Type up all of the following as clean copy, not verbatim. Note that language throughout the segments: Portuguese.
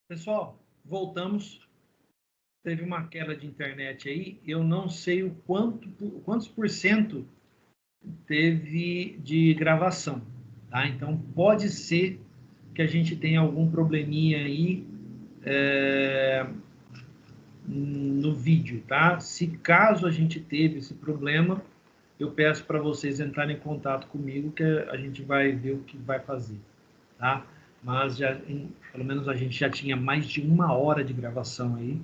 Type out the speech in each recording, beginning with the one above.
Pessoal, voltamos. Teve uma quebra de internet aí. Eu não sei o quantos por cento teve de gravação, tá? Então, pode ser que a gente tenha algum probleminha aí no vídeo, tá? Se caso a gente teve esse problema, eu peço para vocês entrarem em contato comigo, que a gente vai ver o que vai fazer, tá? Mas já, pelo menos a gente já tinha mais de 1 hora de gravação aí,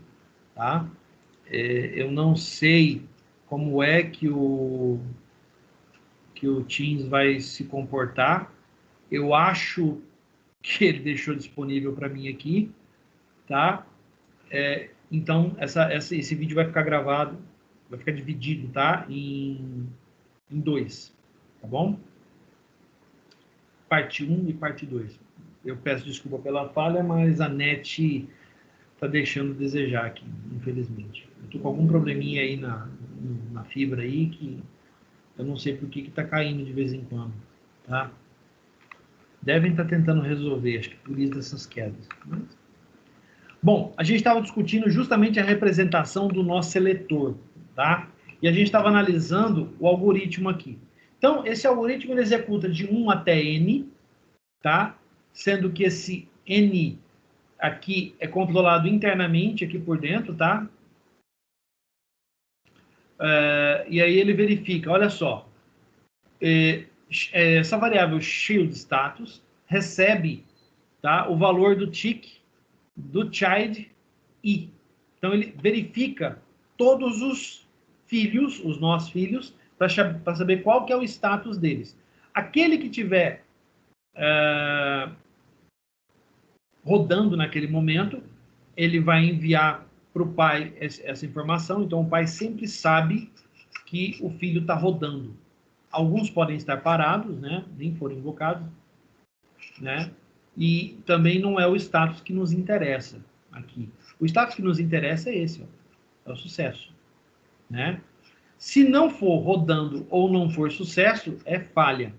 tá? Eu não sei como é que o Teams vai se comportar. Eu acho que ele deixou disponível para mim aqui, tá? Então, esse vídeo vai ficar gravado, vai ficar dividido, tá? Em 2, tá bom? Parte 1 e parte 2. Eu peço desculpa pela falha, mas a net está deixando a desejar aqui, infelizmente. Eu tô com algum probleminha aí na fibra aí, que eu não sei por que está caindo de vez em quando, tá? Devem estar tentando resolver, acho que por isso dessas quedas. Bom, a gente estava discutindo justamente a representação do nosso seletor, tá? E a gente estava analisando o algoritmo aqui. Então, esse algoritmo ele executa de 1 até n, tá? Sendo que esse n aqui é controlado internamente aqui por dentro, tá? E aí ele verifica, olha só, essa variável shield status recebe, tá, o valor do tick, do child i. Então ele verifica todos os filhos, os nossos filhos, para saber qual que é o status deles. Aquele que tiver rodando naquele momento, ele vai enviar para o pai essa informação. Então o pai sempre sabe que o filho está rodando. Alguns podem estar parados, né? Nem foram invocados, né? E também não é o status que nos interessa aqui. O status que nos interessa é esse, ó, é o sucesso, né? Se não for rodando ou não for sucesso, é falha.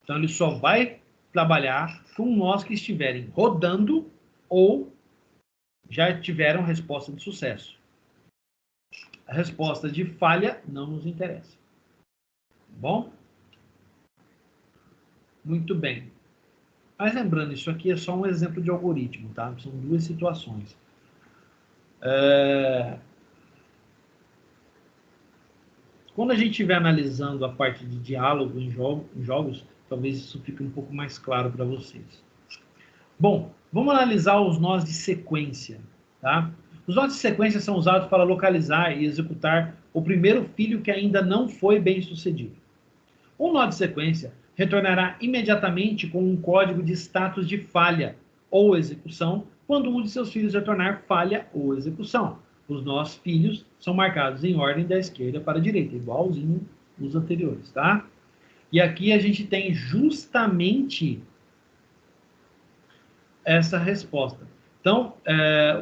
Então ele só vai trabalhar com nós que estiverem rodando ou já tiveram resposta de sucesso. A resposta de falha não nos interessa. Bom? Muito bem. Mas lembrando, isso aqui é só um exemplo de algoritmo, tá? São duas situações. Quando a gente estiver analisando a parte de diálogo em jogos, talvez isso fique um pouco mais claro para vocês. Bom, vamos analisar os nós de sequência, tá? Os nós de sequência são usados para localizar e executar o primeiro filho que ainda não foi bem sucedido. Um nó de sequência retornará imediatamente com um código de status de falha ou execução quando um de seus filhos retornar falha ou execução. Os nós filhos são marcados em ordem da esquerda para a direita, igualzinho os anteriores, tá? E aqui a gente tem justamente essa resposta. Então,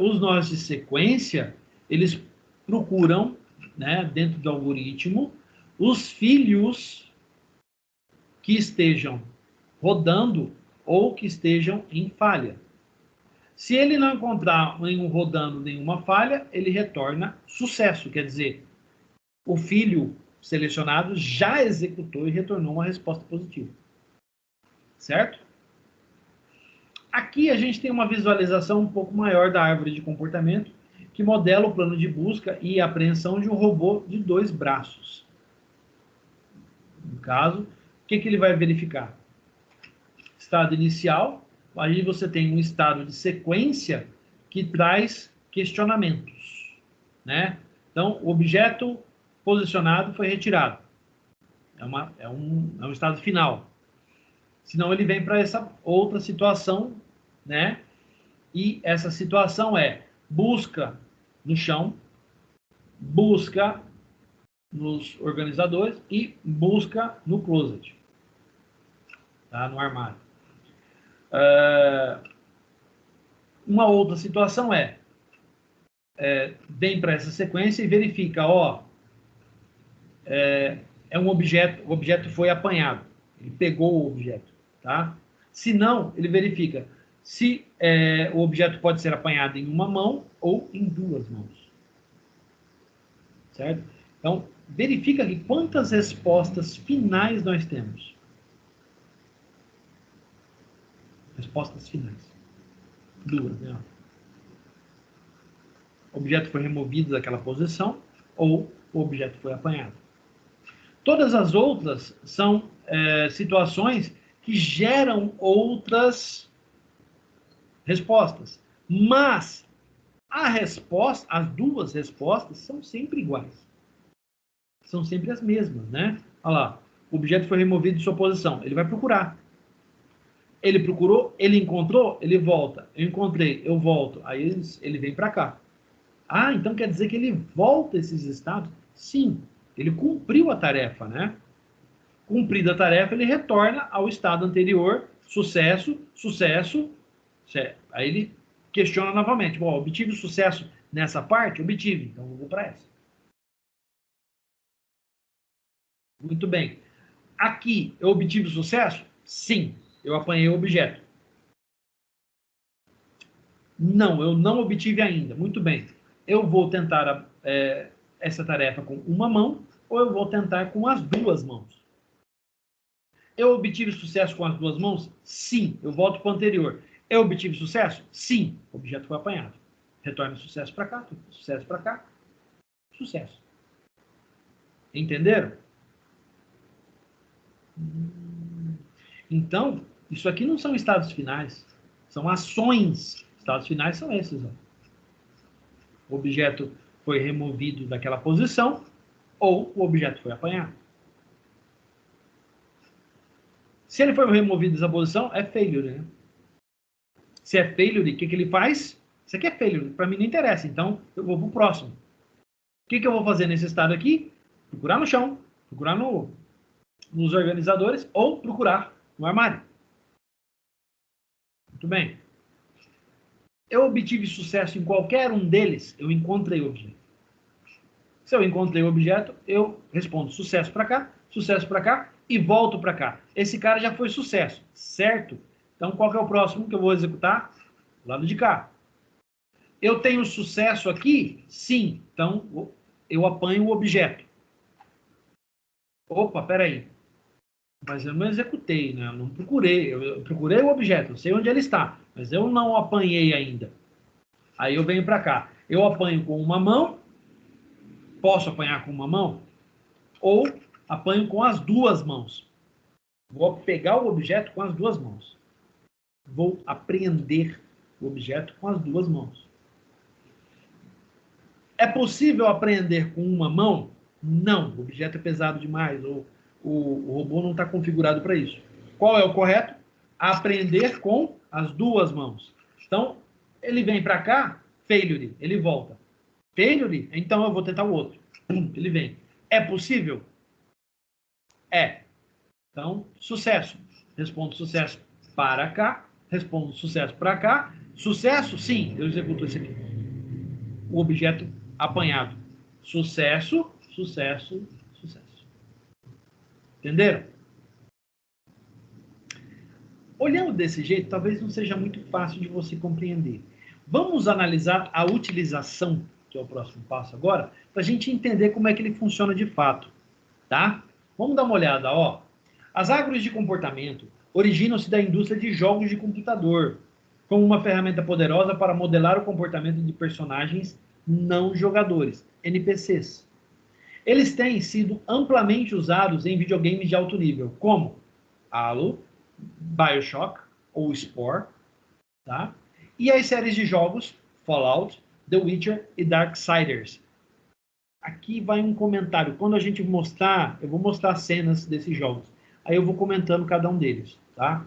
os nós de sequência, eles procuram, né, dentro do algoritmo, os filhos que estejam rodando ou que estejam em falha. Se ele não encontrar nenhum rodando, nenhuma falha, ele retorna sucesso, quer dizer, o filho selecionado já executou e retornou uma resposta positiva. Certo? Aqui a gente tem uma visualização um pouco maior da árvore de comportamento, que modela o plano de busca e apreensão de um robô de 2 braços. No caso, o que ele vai verificar? Estado inicial, aí você tem um estado de sequência que traz questionamentos, né? Então, o objeto posicionado foi retirado. É um estado final. Senão ele vem para essa outra situação, né? E essa situação é busca no chão, busca nos organizadores e busca no closet, tá? No armário. Uma outra situação vem para essa sequência e verifica, ó, é um objeto, o objeto foi apanhado, ele pegou o objeto, tá? Se não, ele verifica, se o objeto pode ser apanhado em uma mão ou em duas mãos. Certo? Então, verifica aqui quantas respostas finais nós temos. Respostas finais. Duas, né? O objeto foi removido daquela posição ou o objeto foi apanhado. Todas as outras são situações que geram outras respostas. Mas as duas respostas são sempre iguais. São sempre as mesmas, né? Olha lá, o objeto foi removido de sua posição. Ele vai procurar. Ele procurou, ele encontrou, ele volta. Eu encontrei, eu volto. Aí ele vem para cá. Ah, então quer dizer que ele volta esses estados? Sim, ele cumpriu a tarefa, né? Cumprida a tarefa, ele retorna ao estado anterior, sucesso, sucesso, certo. Aí ele questiona novamente. Bom, obtive sucesso nessa parte? Obtive, então eu vou para essa. Muito bem. Aqui, eu obtive sucesso? Sim, eu apanhei o objeto. Não, eu não obtive ainda. Muito bem. Eu vou tentar essa tarefa com uma mão ou eu vou tentar com as duas mãos. Eu obtive sucesso com as duas mãos? Sim, eu volto para o anterior. Eu obtive sucesso? Sim, o objeto foi apanhado. Retorna sucesso para cá, sucesso para cá, sucesso. Entenderam? Então, isso aqui não são estados finais, são ações. Estados finais são esses. Ó. O objeto foi removido daquela posição ou o objeto foi apanhado. Se ele foi removido dessa posição, é failure, né? Se é failure, o que ele faz? Isso aqui é failure, para mim não interessa, então eu vou para o próximo. O que eu vou fazer nesse estado aqui? Procurar no chão, procurar nos organizadores ou procurar no armário. Muito bem. Eu obtive sucesso em qualquer um deles, eu encontrei o objeto. Se eu encontrei o objeto, eu respondo sucesso para cá e volto para cá. Esse cara já foi sucesso, certo? Então, qual que é o próximo que eu vou executar? Do lado de cá. Eu tenho sucesso aqui? Sim. Então, eu apanho o objeto. Opa, peraí. Mas eu não executei, né? Eu não procurei. Eu procurei o objeto, eu sei onde ele está, mas eu não apanhei ainda. Aí eu venho para cá. Eu apanho com uma mão. Posso apanhar com uma mão? Ou apanho com as duas mãos. Vou pegar o objeto com as duas mãos. Vou apreender o objeto com as duas mãos. É possível apreender com uma mão? Não, o objeto é pesado demais, ou o robô não está configurado para isso. Qual é o correto? Aprender com as duas mãos. Então, ele vem para cá, failure, ele volta. Failure, então eu vou tentar o outro. Ele vem. É possível? É. Então, sucesso. Respondo sucesso para cá, respondo sucesso para cá. Sucesso? Sim, eu executo esse aqui. O objeto apanhado. Sucesso, sucesso, sucesso. Entenderam? Olhando desse jeito, talvez não seja muito fácil de você compreender. Vamos analisar a utilização, que é o próximo passo agora, para a gente entender como é que ele funciona de fato. Tá? Vamos dar uma olhada, ó. As árvores de comportamento originam-se da indústria de jogos de computador, como uma ferramenta poderosa para modelar o comportamento de personagens não jogadores, NPCs. Eles têm sido amplamente usados em videogames de alto nível, como Halo, BioShock ou Spore, tá? E as séries de jogos Fallout, The Witcher e Darksiders. Aqui vai um comentário. Quando a gente mostrar, eu vou mostrar cenas desses jogos. Aí eu vou comentando cada um deles, tá?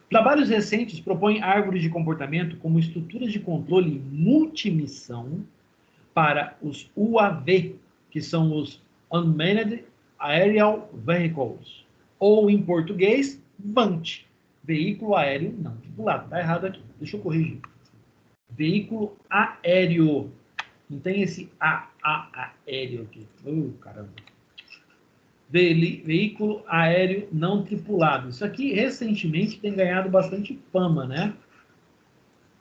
Trabalhos recentes propõem árvores de comportamento como estruturas de controle multimissão para os UAV, que são os Unmanned Aerial Vehicles, ou em português, VANT, veículo aéreo não tripulado. Tá errado aqui, deixa eu corrigir. Veículo aéreo. Não tem esse aéreo aqui. Caramba. Veículo aéreo não tripulado. Isso aqui, recentemente, tem ganhado bastante fama, né?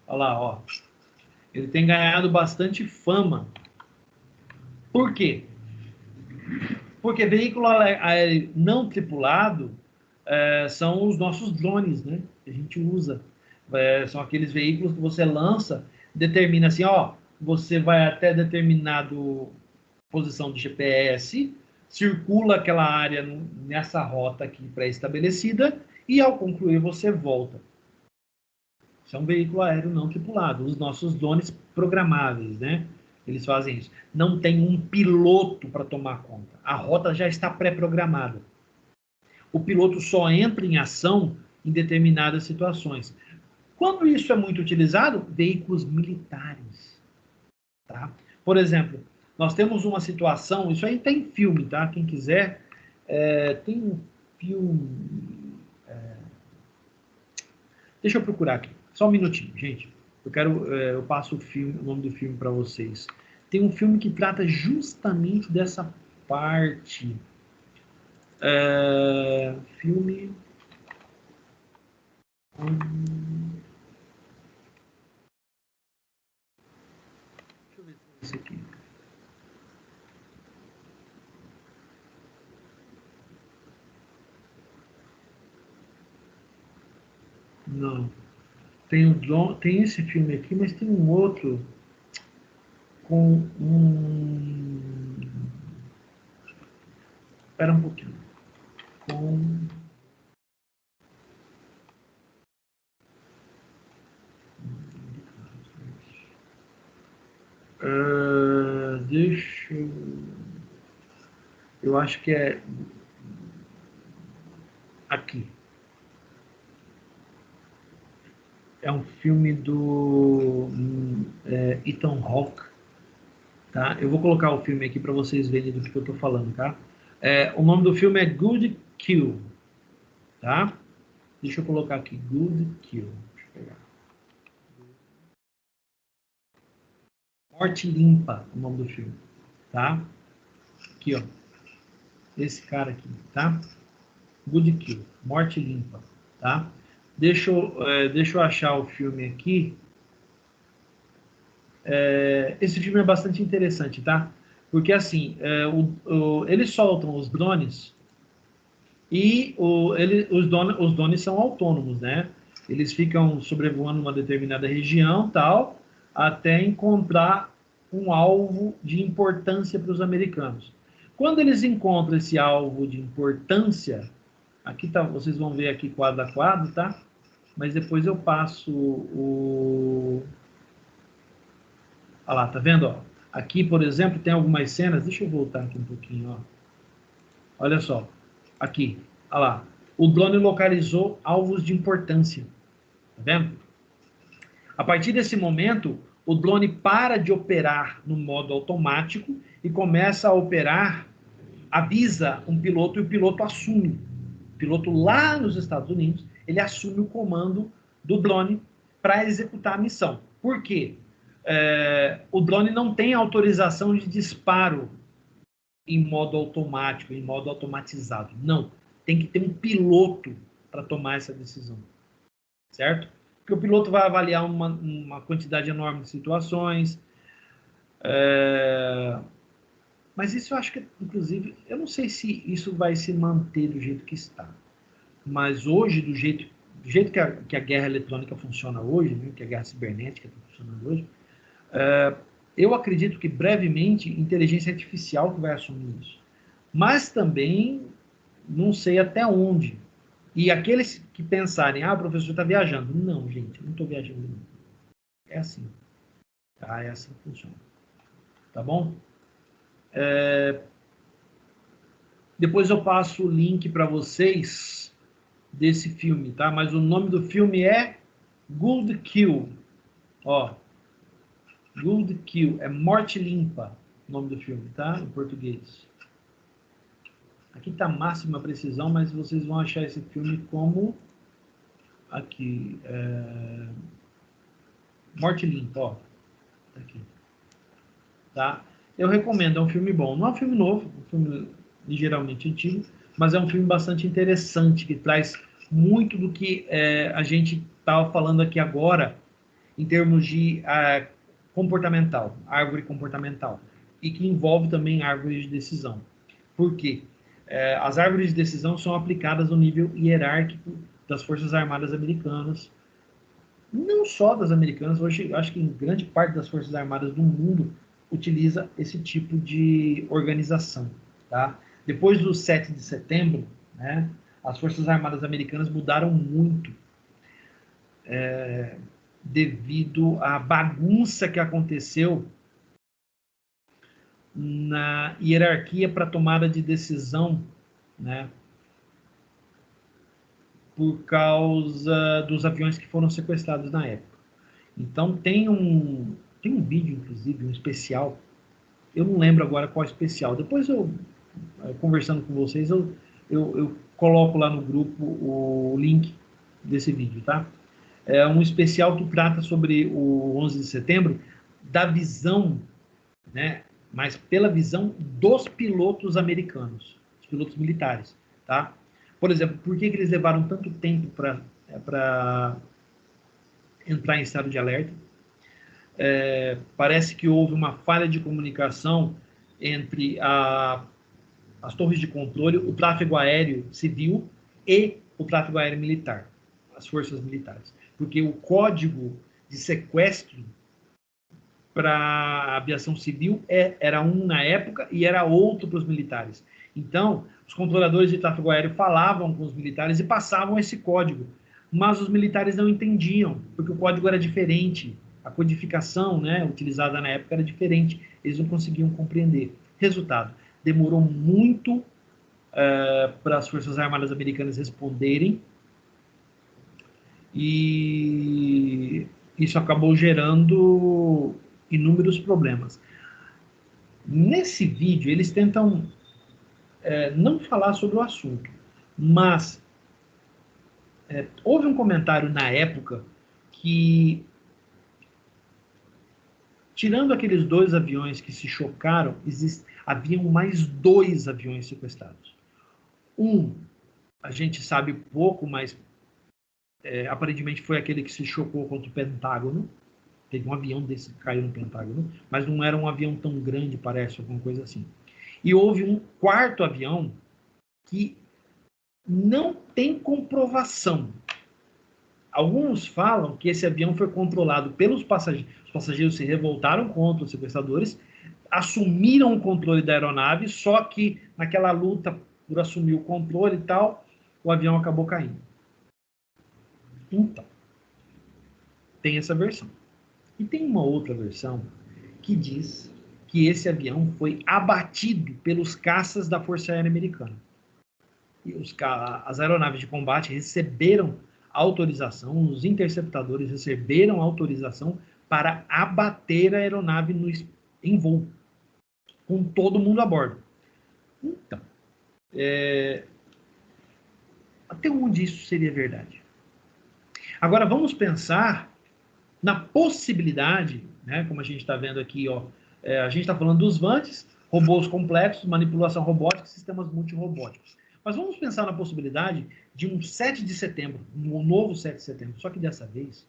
Olha lá, ó. Ele tem ganhado bastante fama. Por quê? Porque veículo aéreo não tripulado são os nossos drones, né? Que a gente usa. São aqueles veículos que você lança, determina assim, ó, você vai até determinado posição de GPS, circula aquela área nessa rota aqui pré-estabelecida e ao concluir você volta. Isso é um veículo aéreo não tripulado. Os nossos drones programáveis, né? Eles fazem isso. Não tem um piloto para tomar conta. A rota já está pré-programada. O piloto só entra em ação em determinadas situações. Quando isso é muito utilizado? Veículos militares. Tá? Por exemplo, nós temos uma situação, isso aí tem filme, tá? Quem quiser, tem um filme. Deixa eu procurar aqui, só um minutinho, gente. Eu passo o nome do filme para vocês. Tem um filme que trata justamente dessa parte. Filme. Deixa eu ver se é esse aqui. Não. Tem esse filme aqui, mas tem um outro com um. Espera um pouquinho. Deixa eu acho que é aqui. É um filme do Ethan Hawke, tá? Eu vou colocar o filme aqui para vocês verem do que eu estou falando, tá? O nome do filme é Good Kill, tá? Deixa eu colocar aqui, Good Kill. Deixa eu pegar. Morte Limpa, o nome do filme, tá? Aqui, ó. Esse cara aqui, tá? Good Kill, Morte Limpa, tá? Deixa eu achar o filme aqui. Esse filme é bastante interessante, tá? Porque, assim, eles soltam os drones e os drones são autônomos, né? Eles ficam sobrevoando uma determinada região, tal, até encontrar um alvo de importância para os americanos. Quando eles encontram esse alvo de importância, aqui tá, vocês vão ver aqui quadro a quadro, tá? Mas depois eu passo o... Olha lá, tá vendo? Ó? Aqui, por exemplo, tem algumas cenas. Deixa eu voltar aqui um pouquinho. Ó. Olha só. Aqui. Olha lá. O drone localizou alvos de importância. Tá vendo? A partir desse momento, o drone para de operar no modo automático e começa a operar, avisa um piloto e o piloto assume. O piloto lá nos Estados Unidos, ele assume o comando do drone para executar a missão. Por quê? O drone não tem autorização de disparo em modo automático, em modo automatizado. Não. Tem que ter um piloto para tomar essa decisão. Certo? Porque o piloto vai avaliar uma quantidade enorme de situações. Mas isso eu acho que, inclusive, eu não sei se isso vai se manter do jeito que está. Mas hoje, do jeito que a guerra eletrônica funciona hoje, né, que a guerra cibernética está funcionando hoje, eu acredito que brevemente inteligência artificial que vai assumir isso. Mas também não sei até onde. E aqueles que pensarem, o professor está viajando. Não, gente, eu não estou viajando. Não. É assim. Tá? É assim que funciona. Tá bom? Depois eu passo o link para vocês desse filme, tá? Mas o nome do filme é Good Kill. Ó, Good Kill, é Morte Limpa, o nome do filme, tá? Em português. Aqui está máxima precisão, mas vocês vão achar esse filme como... Aqui, Morte Limpa, ó. Tá aqui. Tá? Eu recomendo, é um filme bom. Não é um filme novo, é um filme ligeiramente antigo, mas é um filme bastante interessante, que traz muito do que a gente estava falando aqui agora, em termos de comportamental, árvore comportamental, e que envolve também árvores de decisão. Por quê? As árvores de decisão são aplicadas no nível hierárquico das Forças Armadas Americanas, não só das americanas, hoje acho que em grande parte das Forças Armadas do mundo utiliza esse tipo de organização. Tá? Depois do 7 de setembro, né, as Forças Armadas Americanas mudaram muito devido à bagunça que aconteceu na hierarquia para tomada de decisão, né, por causa dos aviões que foram sequestrados na época. Então tem um vídeo, inclusive, um especial, eu não lembro agora qual especial, depois eu, conversando com vocês, eu coloco lá no grupo o link desse vídeo, tá? É um especial que trata sobre o 11 de setembro, da visão, né, mas pela visão dos pilotos americanos, os pilotos militares, tá? Por exemplo, por que eles levaram tanto tempo para entrar em estado de alerta? Parece que houve uma falha de comunicação entre as torres de controle, o tráfego aéreo civil e o tráfego aéreo militar, as forças militares. Porque o código de sequestro para a aviação civil era um na época e era outro para os militares. Então, os controladores de tráfego aéreo falavam com os militares e passavam esse código, mas os militares não entendiam, porque o código era diferente, a codificação, né, utilizada na época era diferente, eles não conseguiam compreender. Resultado, demorou muito para as Forças Armadas Americanas responderem, e isso acabou gerando inúmeros problemas. Nesse vídeo, eles tentam não falar sobre o assunto, mas houve um comentário na época que, tirando aqueles 2 aviões que se chocaram, haviam mais 2 aviões sequestrados. A gente sabe pouco, mas aparentemente foi aquele que se chocou contra o Pentágono. Teve um avião desse que caiu no Pentágono, mas não era um avião tão grande, parece, alguma coisa assim. E houve um 4º avião que não tem comprovação. Alguns falam que esse avião foi controlado pelos passageiros. Os passageiros se revoltaram contra os sequestradores, assumiram o controle da aeronave, só que naquela luta por assumir o controle e tal, o avião acabou caindo. Então, tem essa versão. E tem uma outra versão que diz que esse avião foi abatido pelos caças da Força Aérea Americana. E as aeronaves de combate receberam autorização, os interceptadores receberam autorização para abater a aeronave em voo, com todo mundo a bordo. Então, até onde isso seria verdade? Agora, vamos pensar na possibilidade, né, como a gente está vendo aqui, ó, a gente está falando dos VANTs, robôs complexos, manipulação robótica, sistemas multirobóticos. Mas vamos pensar na possibilidade de um 7 de setembro, um novo 7 de setembro, só que dessa vez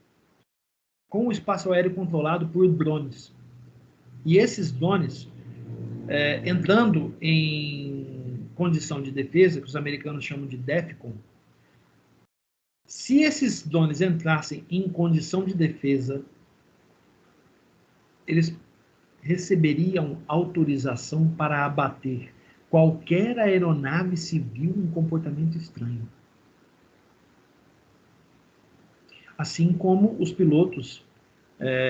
com o espaço aéreo controlado por drones. E esses drones, entrando em condição de defesa, que os americanos chamam de DEFCON, se esses drones entrassem em condição de defesa, eles receberiam autorização para abater qualquer aeronave civil em comportamento estranho. Assim como os pilotos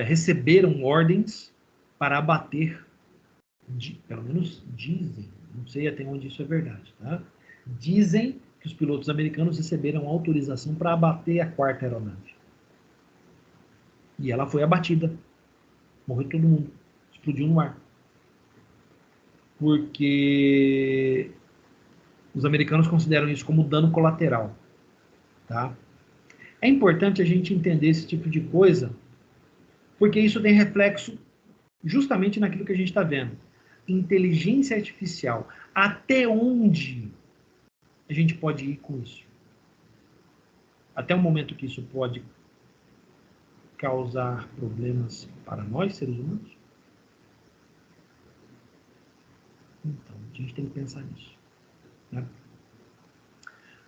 receberam ordens para abater, pelo menos dizem, não sei até onde isso é verdade, tá? Dizem que os pilotos americanos receberam autorização para abater a 4ª aeronave. E ela foi abatida. Morreu todo mundo. Explodiu no ar. Porque os americanos consideram isso como dano colateral. Tá? É importante a gente entender esse tipo de coisa, porque isso tem reflexo justamente naquilo que a gente está vendo. inteligência artificial, até onde a gente pode ir com isso? Até o momento que isso pode causar problemas para nós, seres humanos? Então, a gente tem que pensar nisso, né?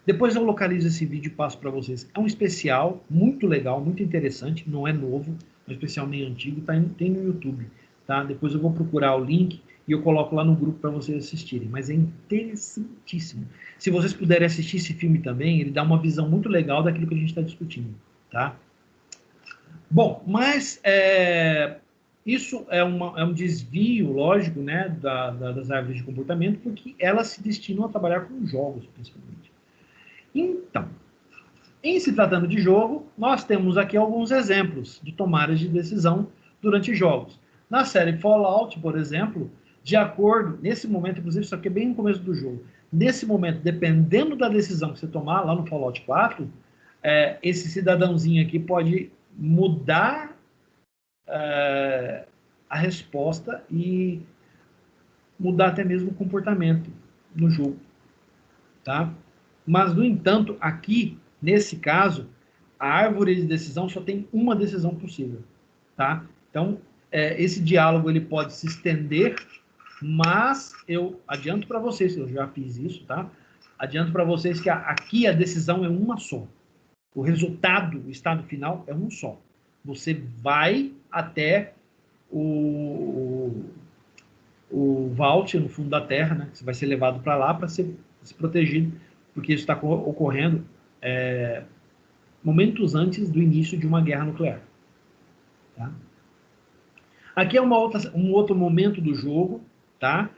Depois eu localizo esse vídeo e passo para vocês. É um especial muito legal, muito interessante, não é novo, é um especial meio antigo, tem no YouTube, tá? Depois eu vou procurar o link e eu coloco lá no grupo para vocês assistirem, mas é interessantíssimo. Se vocês puderem assistir esse filme também, ele dá uma visão muito legal daquilo que a gente está discutindo, tá? Bom, mas isso é um desvio, lógico, né, das árvores de comportamento, porque elas se destinam a trabalhar com jogos, principalmente. Então, em se tratando de jogo, nós temos aqui alguns exemplos de tomadas de decisão durante jogos. Na série Fallout, por exemplo, de acordo, nesse momento, inclusive, isso aqui é bem no começo do jogo, nesse momento, dependendo da decisão que você tomar lá no Fallout 4, esse cidadãozinho aqui pode mudar a resposta e mudar até mesmo o comportamento no jogo, tá? Mas, no entanto, aqui, nesse caso, a árvore de decisão só tem uma decisão possível, tá? Então, esse diálogo ele pode se estender, mas eu adianto para vocês, eu já fiz isso, tá? Adianto para vocês que aqui a decisão é uma só. O resultado, o estado final é um só. Você vai até o vault no fundo da Terra, né? Você vai ser levado para lá para ser protegido, porque isso está ocorrendo momentos antes do início de uma guerra nuclear. Tá? Aqui é um outro momento do jogo, tá?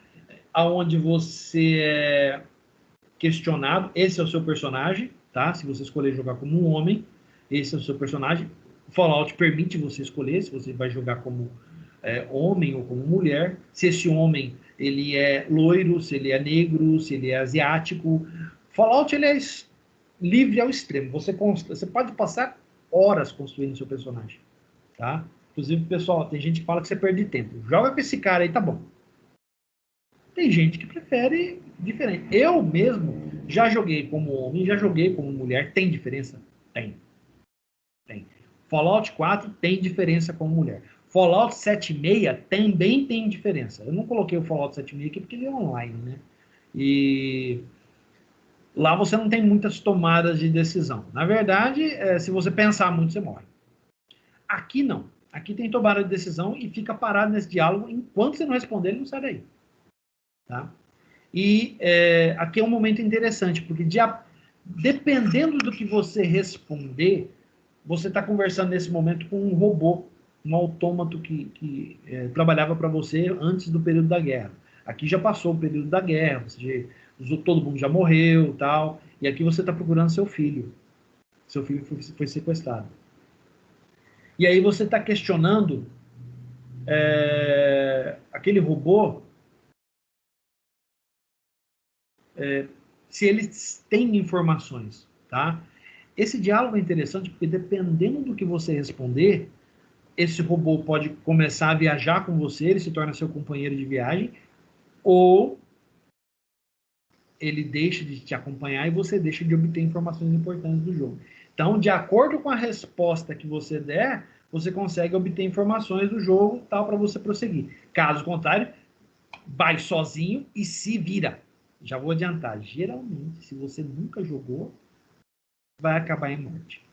Onde você é questionado. Esse é o seu personagem, tá? Se você escolher jogar como um homem, esse é o seu personagem. O Fallout permite você escolher se você vai jogar como homem ou como mulher. Se esse homem ele é loiro, se ele é negro, se ele é asiático. Fallout ele é livre ao extremo. Você pode passar horas construindo seu personagem, tá? Inclusive, pessoal, tem gente que fala que você perde tempo. Joga com esse cara aí, tá bom. Tem gente que prefere diferente. Eu mesmo já joguei como homem, já joguei como mulher. Tem diferença? Tem. Fallout 4 tem diferença como mulher. Fallout 7.6 também tem diferença. Eu não coloquei o Fallout 7.6 aqui porque ele é online, né? E lá você não tem muitas tomadas de decisão. Na verdade, se você pensar muito, você morre. Aqui não. Aqui tem tomada de decisão e fica parado nesse diálogo. Enquanto você não responder, ele não sai daí. Tá? E aqui é um momento interessante, porque dependendo do que você responder, você está conversando nesse momento com um robô, um autômato que trabalhava para você antes do período da guerra. Aqui já passou o período da guerra, todo mundo já morreu, tal, e aqui você está procurando seu filho. Seu filho foi sequestrado. E aí você está questionando aquele robô se eles têm informações, tá? Esse diálogo é interessante porque dependendo do que você responder, esse robô pode começar a viajar com você, ele se torna seu companheiro de viagem, ou ele deixa de te acompanhar e você deixa de obter informações importantes do jogo. Então, de acordo com a resposta que você der, você consegue obter informações do jogo tal para você prosseguir. Caso contrário, vai sozinho e se vira. Já vou adiantar, geralmente, se você nunca jogou, vai acabar em morte.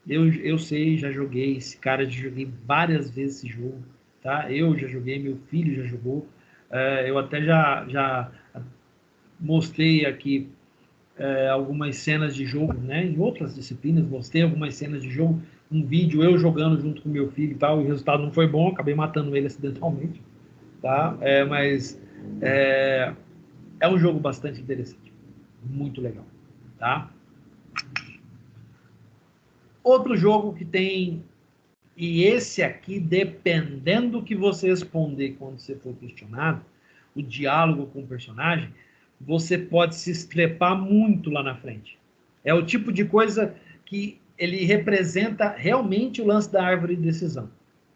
Eu sei, já joguei esse cara, já joguei várias vezes esse jogo, tá? Eu já joguei, meu filho já jogou, eu até já mostrei aqui algumas cenas de jogo, né? Em outras disciplinas, mostrei algumas cenas de jogo, um vídeo eu jogando junto com meu filho e tal, e o resultado não foi bom, acabei matando ele acidentalmente, tá? Mas é um jogo bastante interessante, muito legal, tá? Outro jogo que tem, e esse aqui, dependendo do que você responder quando você for questionado, o diálogo com o personagem, você pode se estrepar muito lá na frente. É o tipo de coisa que ele representa realmente o lance da árvore de decisão,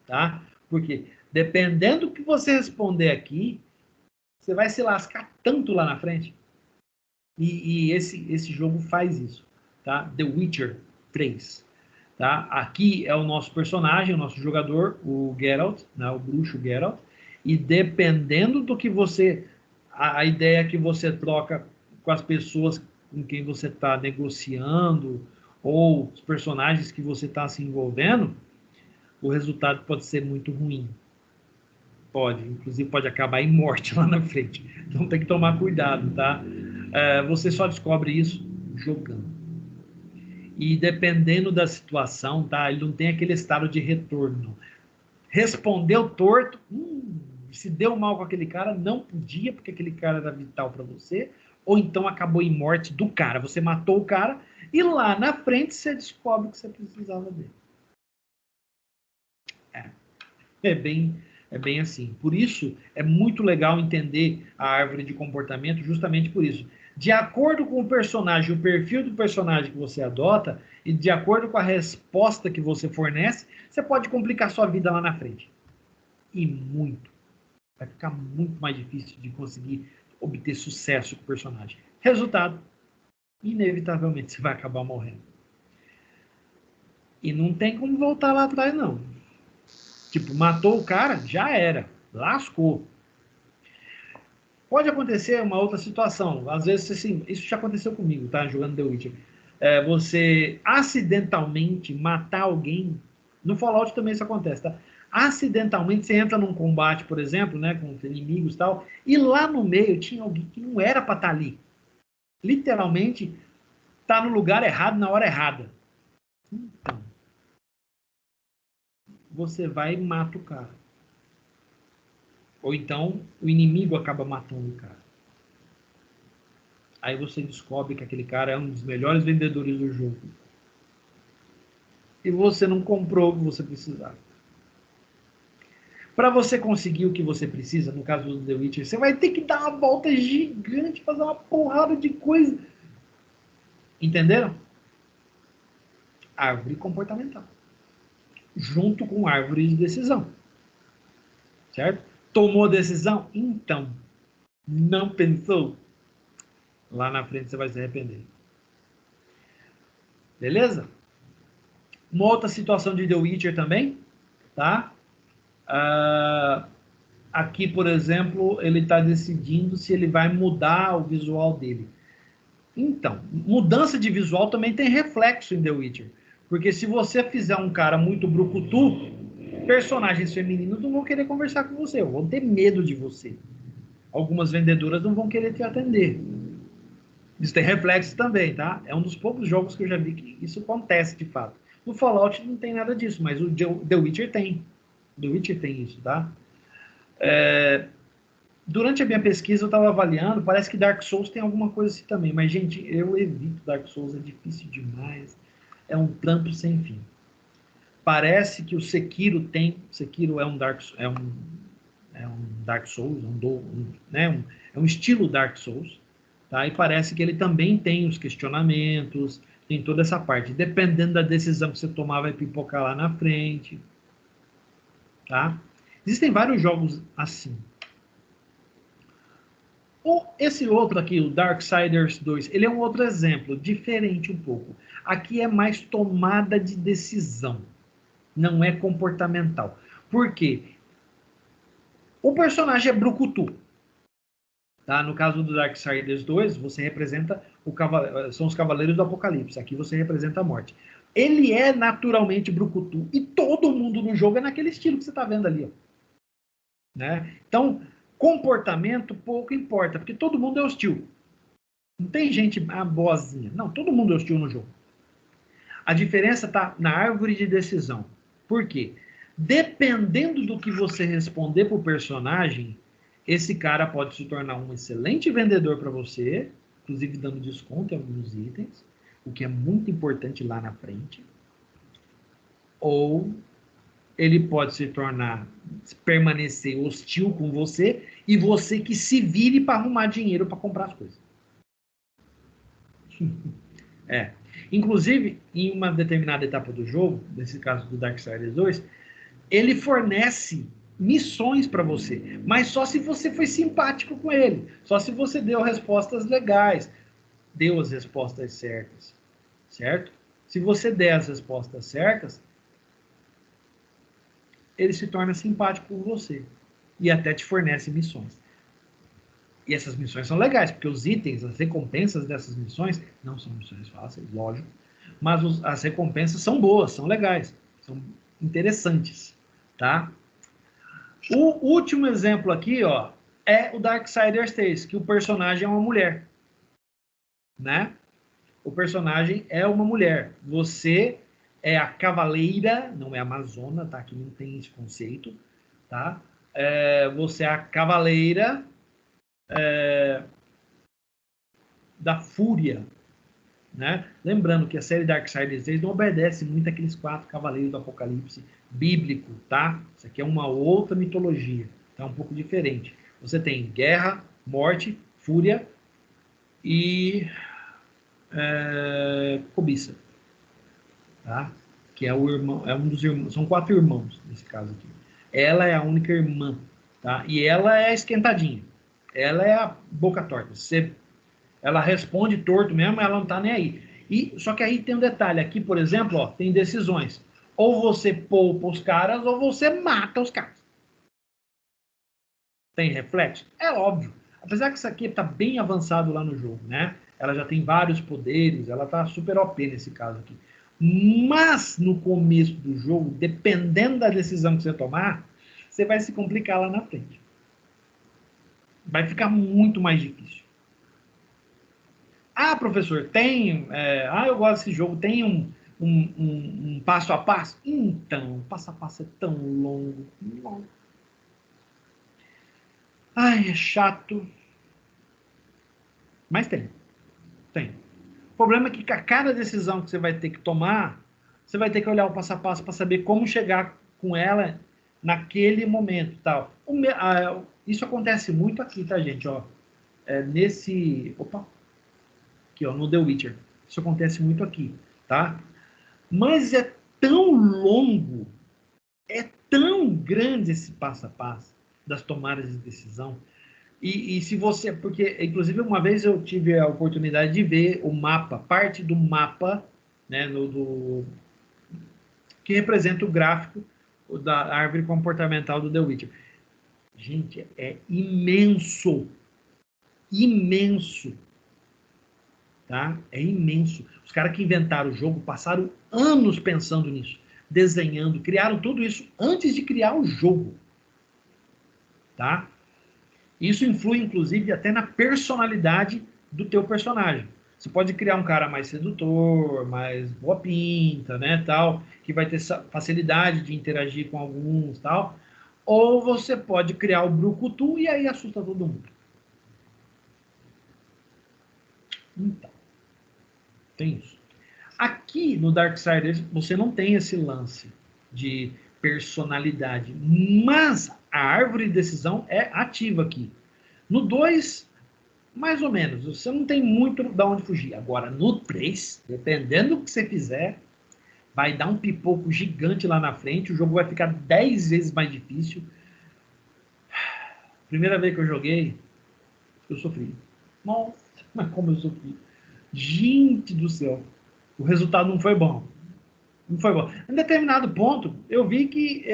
tá? Porque Dependendo do que você responder aqui, você vai se lascar tanto lá na frente. E esse jogo faz isso, tá? The Witcher 3. Tá? Aqui é o nosso personagem, o nosso jogador, o Geralt, né? O bruxo Geralt. E dependendo do que você... A ideia que você troca com as pessoas com quem você está negociando, ou os personagens que você está se envolvendo, o resultado pode ser muito ruim. Pode, inclusive pode acabar em morte lá na frente. Então tem que tomar cuidado, tá? Você só descobre isso jogando. E dependendo da situação, tá? Ele não tem aquele estado de retorno. Respondeu torto, se deu mal com aquele cara, não podia, porque aquele cara era vital para você, ou então acabou em morte do cara. Você matou o cara e lá na frente você descobre que você precisava dele. É bem assim. Por isso, é muito legal entender a árvore de comportamento justamente por isso. De acordo com o personagem, o perfil do personagem que você adota, e de acordo com a resposta que você fornece, você pode complicar sua vida lá na frente. E muito. Vai ficar muito mais difícil de conseguir obter sucesso com o personagem. Resultado, inevitavelmente você vai acabar morrendo. E não tem como voltar lá atrás, não. Tipo, matou o cara, já era. Lascou. Pode acontecer uma outra situação. Às vezes, assim, isso já aconteceu comigo, tá? Jogando The Witcher. Você acidentalmente matar alguém. No Fallout também isso acontece, tá? Acidentalmente você entra num combate, por exemplo, né, com inimigos e tal, e lá no meio tinha alguém que não era para estar ali. Literalmente, tá no lugar errado na hora errada. Então, você vai e mata o cara. Ou então, o inimigo acaba matando o cara. Aí você descobre que aquele cara é um dos melhores vendedores do jogo. E você não comprou o que você precisava. Para você conseguir o que você precisa, no caso do The Witcher, você vai ter que dar uma volta gigante, fazer uma porrada de coisa. Entenderam? Árvore comportamental. Junto com árvore de decisão. Certo? Tomou decisão? Então, não pensou? Lá na frente você vai se arrepender. Beleza? Uma outra situação de The Witcher também, tá? Aqui, por exemplo, ele está decidindo se ele vai mudar o visual dele. Então, mudança de visual também tem reflexo em The Witcher. Porque se você fizer um cara muito brucutu, personagens femininos não vão querer conversar com você, vão ter medo de você. Algumas vendedoras não vão querer te atender. Isso tem reflexo também, tá? É um dos poucos jogos que eu já vi que isso acontece de fato. No Fallout não tem nada disso, mas o The Witcher tem. The Witcher tem isso, tá? Durante a minha pesquisa eu estava avaliando, parece que Dark Souls tem alguma coisa assim também, mas gente, eu evito Dark Souls, é difícil demais, é um trampo sem fim. Parece que o Sekiro tem, Sekiro é um Dark Souls, é um estilo Dark Souls, tá? E parece que ele também tem os questionamentos, tem toda essa parte, dependendo da decisão que você tomar, vai pipocar lá na frente, tá? Existem vários jogos assim. Esse outro aqui, o Darksiders 2, ele é um outro exemplo, diferente um pouco. Aqui é mais tomada de decisão, não é comportamental. Por quê? O personagem é brucutu. Tá? No caso do Darksiders 2, você representa são os Cavaleiros do Apocalipse. Aqui você representa a morte. Ele é naturalmente brucutu e todo mundo no jogo é naquele estilo que você está vendo ali. Ó. Né? Então, comportamento pouco importa, porque todo mundo é hostil. Não tem gente boazinha. Não, todo mundo é hostil no jogo. A diferença está na árvore de decisão. Por quê? Dependendo do que você responder para o personagem, esse cara pode se tornar um excelente vendedor para você, inclusive dando desconto em alguns itens, o que é muito importante lá na frente. Ou ele pode se tornar, permanecer hostil com você e você que se vire para arrumar dinheiro para comprar as coisas. Inclusive, em uma determinada etapa do jogo, nesse caso do Darksiders 2, ele fornece missões para você, mas só se você foi simpático com ele, só se você deu respostas legais, deu as respostas certas, certo? Se você der as respostas certas, ele se torna simpático com você e até te fornece missões. E essas missões são legais, porque os itens, as recompensas dessas missões, não são missões fáceis, lógico, mas as recompensas são boas, são legais, são interessantes, tá? O último exemplo aqui, ó, é o Darksiders 3, que o personagem é uma mulher, né? O personagem é uma mulher. Você é a cavaleira, não é a amazona, tá? Aqui não tem esse conceito, tá? Você é a cavaleira da fúria, né? Lembrando que a série Darksiders 3 não obedece muito àqueles 4 cavaleiros do Apocalipse bíblico, tá? Isso aqui é uma outra mitologia, tá? Um pouco diferente. Você tem guerra, morte, fúria e cobiça, tá? Que é o irmão, é um dos irmãos, são 4 irmãos nesse caso aqui. Ela é a única irmã, tá? E ela é esquentadinha. Ela é a boca torta. Ela responde torto mesmo, ela não tá nem aí. Só que aí tem um detalhe, aqui, por exemplo, ó, tem decisões. Ou você poupa os caras, ou você mata os caras. Tem reflexo? É óbvio. Apesar que isso aqui está bem avançado lá no jogo, né? Ela já tem vários poderes, ela tá super OP nesse caso aqui. Mas no começo do jogo, dependendo da decisão que você tomar, você vai se complicar lá na frente. Vai ficar muito mais difícil. Ah, professor, tem... eu gosto desse jogo, tem um passo a passo? Então, passo a passo é tão longo. Ai, é chato. Mas tem. Tem. O problema é que a cada decisão que você vai ter que tomar, você vai ter que olhar o passo a passo para saber como chegar com ela naquele momento. Tal. Isso acontece muito aqui, tá, gente? Ó, aqui, ó, no The Witcher. Isso acontece muito aqui, tá? Mas é tão longo, é tão grande esse passo a passo das tomadas de decisão. E se você... Porque, inclusive, uma vez eu tive a oportunidade de ver o mapa, parte do mapa, né, que representa o gráfico da árvore comportamental do The Witcher. Gente, é imenso. Imenso. Tá? É imenso. Os caras que inventaram o jogo passaram anos pensando nisso, desenhando, criaram tudo isso antes de criar o jogo. Tá? Isso influi, inclusive, até na personalidade do teu personagem. Você pode criar um cara mais sedutor, mais boa pinta, né, tal, que vai ter facilidade de interagir com alguns, tal. Ou você pode criar o brucutu e aí assusta todo mundo. Então, tem isso. Aqui no Darksiders você não tem esse lance de personalidade, mas a árvore de decisão é ativa aqui. No 2, mais ou menos, você não tem muito de onde fugir. Agora, no 3, dependendo do que você fizer, vai dar um pipoco gigante lá na frente, o jogo vai ficar 10 vezes mais difícil. Primeira vez que eu joguei, eu sofri. Nossa, mas como eu sofri. Gente do céu, o resultado não foi bom. Não foi bom. Em determinado ponto, eu vi que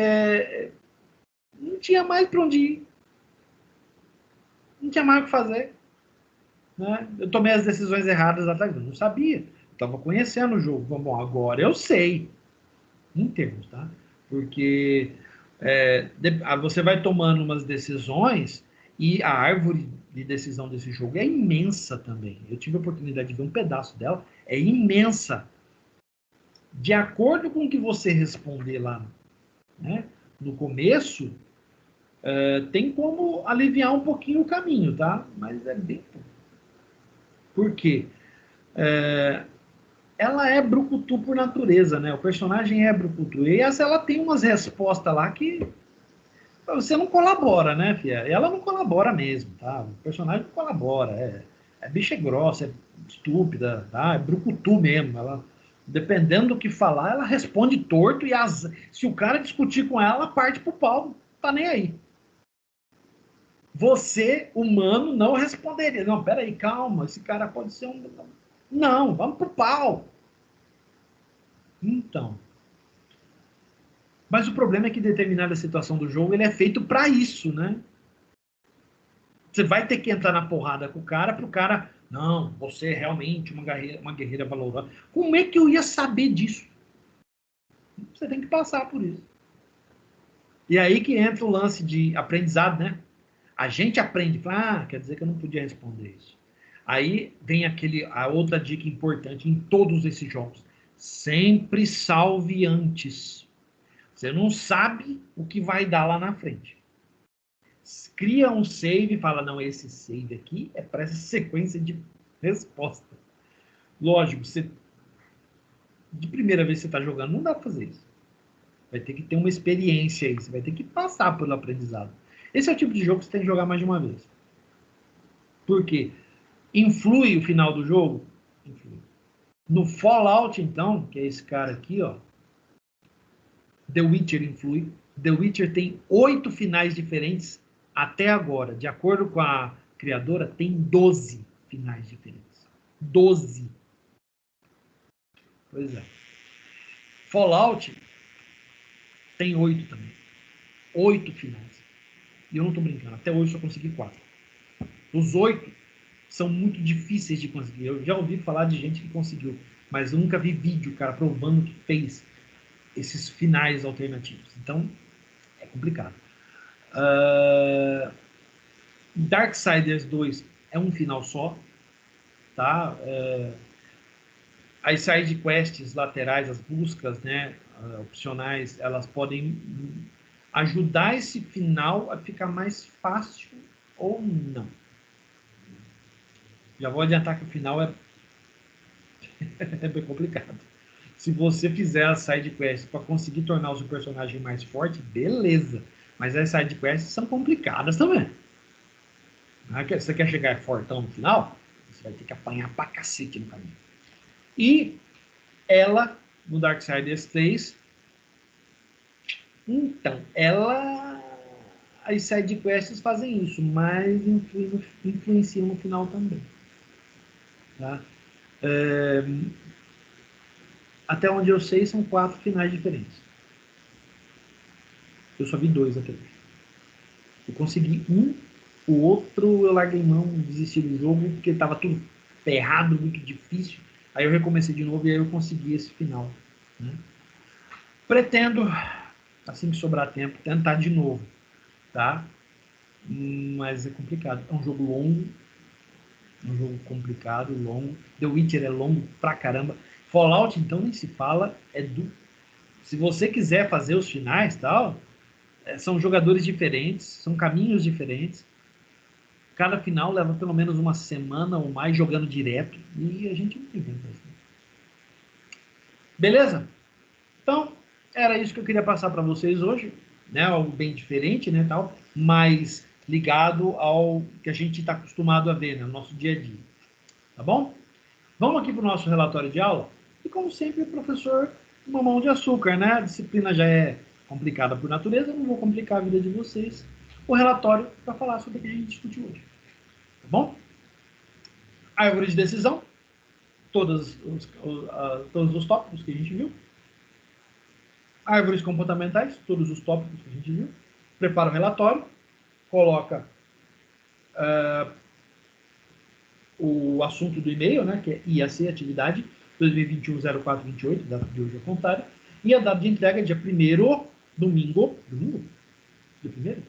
não tinha mais para onde ir. Não tinha mais o que fazer. Né? Eu tomei as decisões erradas atrás, eu não sabia. Estava conhecendo o jogo. Bom, agora eu sei. Em termos, tá? Porque você vai tomando umas decisões e a árvore de decisão desse jogo é imensa também. Eu tive a oportunidade de ver um pedaço dela. É imensa. De acordo com o que você responder lá, né, no começo, tem como aliviar um pouquinho o caminho, tá? Mas é bem... Por quê? Ela é brucutu por natureza, né? O personagem é brucutu. E ela tem umas respostas lá que você não colabora, né, filha? Ela não colabora mesmo, tá? O personagem não colabora. Bicha grossa, é estúpida, tá? É brucutu mesmo. Ela, dependendo do que falar, ela responde torto e se o cara discutir com ela, ela parte pro pau. Tá nem aí. Você, humano, não responderia. Não, peraí, calma, esse cara pode ser um... Não, vamos pro pau. Então. Mas o problema é que determinada situação do jogo, ele é feito para isso, né? Você vai ter que entrar na porrada com o cara, pro cara... Não, você é realmente uma guerreira valorosa. Como é que eu ia saber disso? Você tem que passar por isso. E aí que entra o lance de aprendizado, né? A gente aprende, quer dizer que eu não podia responder isso. Aí vem a outra dica importante em todos esses jogos. Sempre salve antes. Você não sabe o que vai dar lá na frente. Cria um save e fala, não, esse save aqui é para essa sequência de resposta. Lógico, de primeira vez que você está jogando, não dá para fazer isso. Vai ter que ter uma experiência aí, você vai ter que passar pelo aprendizado. Esse é o tipo de jogo que você tem que jogar mais de uma vez. Por quê? Influi o final do jogo? Influi. No Fallout, então, que é esse cara aqui, ó, The Witcher influi. The Witcher tem 8 finais diferentes até agora. De acordo com a criadora, tem 12 finais diferentes. 12. Pois é. Fallout tem 8 também. 8 finais. E eu não tô brincando, até hoje eu só consegui 4. Os 8 são muito difíceis de conseguir. Eu já ouvi falar de gente que conseguiu, mas eu nunca vi vídeo, cara, provando que fez esses finais alternativos. Então, é complicado. Darksiders 2 é um final só, tá? As side quests laterais, as buscas, né, opcionais, elas podem ajudar esse final a ficar mais fácil ou não. Já vou adiantar que o final é bem complicado. Se você fizer a side quest para conseguir tornar o seu personagem mais forte, beleza. Mas as side quests são complicadas também. Você quer chegar fortão no final? Você vai ter que apanhar pra cacete no caminho. E ela, no Darksiders 3, então, as side quests fazem isso, mas influenciam no final também. Tá? Até onde eu sei, são 4 finais diferentes. Eu só vi 2 até hoje. Eu consegui um, o outro eu larguei mão, desisti do jogo, porque estava tudo ferrado, muito difícil. Aí eu recomecei de novo e aí eu consegui esse final. Né? Pretendo, assim que sobrar tempo, tentar de novo. Tá? Mas é complicado. É um jogo longo, é um jogo complicado, longo. The Witcher é longo pra caramba. Fallout, então, nem se fala. Se você quiser fazer os finais tal, são jogadores diferentes, são caminhos diferentes. Cada final leva pelo menos uma semana ou mais jogando direto. E a gente não tem tempo assim. Beleza? Então, era isso que eu queria passar para vocês hoje. Né? Algo bem diferente, né? Tal, mas ligado ao que a gente está acostumado a ver, né? No nosso dia a dia. Tá bom? Vamos aqui para o nosso relatório de aula. E como sempre, o professor, uma mão de açúcar, né? A disciplina já é complicada por natureza, não vou complicar a vida de vocês. O relatório para falar sobre o que a gente discutiu hoje. Tá bom? Árvore de decisão, todos os tópicos que a gente viu. Árvores comportamentais, todos os tópicos que a gente viu. Prepara o relatório, coloca o assunto do e-mail, né, que é IAC, atividade 2021-0428, data de hoje ao contrário, e a data de entrega dia 1º, domingo, dia 1º?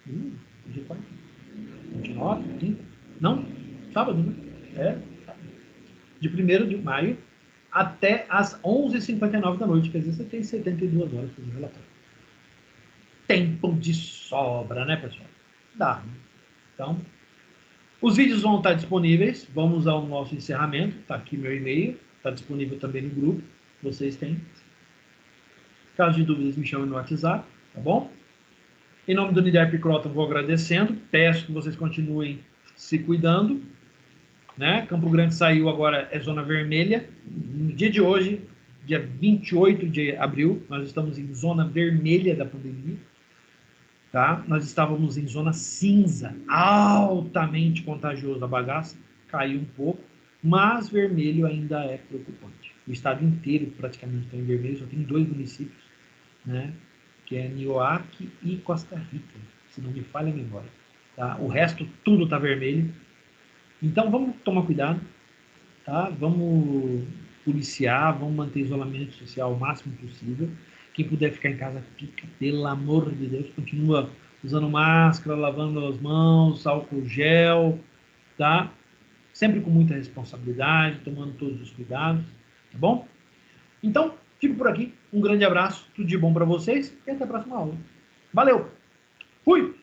Domingo? Dia 4? 29, 30? Não? Sábado, né? De 1º de maio até as 11h59 da noite, quer dizer, você tem 72 horas para fazer o relatório. Tempo de sobra, né, pessoal? Dá, né? Então, os vídeos vão estar disponíveis. Vamos ao nosso encerramento. Está aqui meu e-mail. Está disponível também no grupo. Vocês têm. Caso de dúvidas, me chamem no WhatsApp. Tá bom? Em nome do Niderp Croton, vou agradecendo. Peço que vocês continuem se cuidando. Né? Campo Grande saiu agora, é zona vermelha. No dia de hoje, dia 28 de abril, nós estamos em zona vermelha da pandemia. Tá? tá? Nós estávamos em zona cinza, altamente contagioso a bagaça, caiu um pouco, mas vermelho ainda é preocupante. O estado inteiro praticamente está em vermelho, só tem 2 municípios, né? Que é Nioaque e Costa Rica, se não me falha a memória. Tá? O resto tudo está vermelho. Então vamos tomar cuidado, tá? Vamos policiar, vamos manter isolamento social o máximo possível. Quem puder ficar em casa, fica, pelo amor de Deus, continua usando máscara, lavando as mãos, álcool gel, tá? Sempre com muita responsabilidade, tomando todos os cuidados, tá bom? Então, fico por aqui. Um grande abraço, tudo de bom para vocês e até a próxima aula. Valeu! Fui!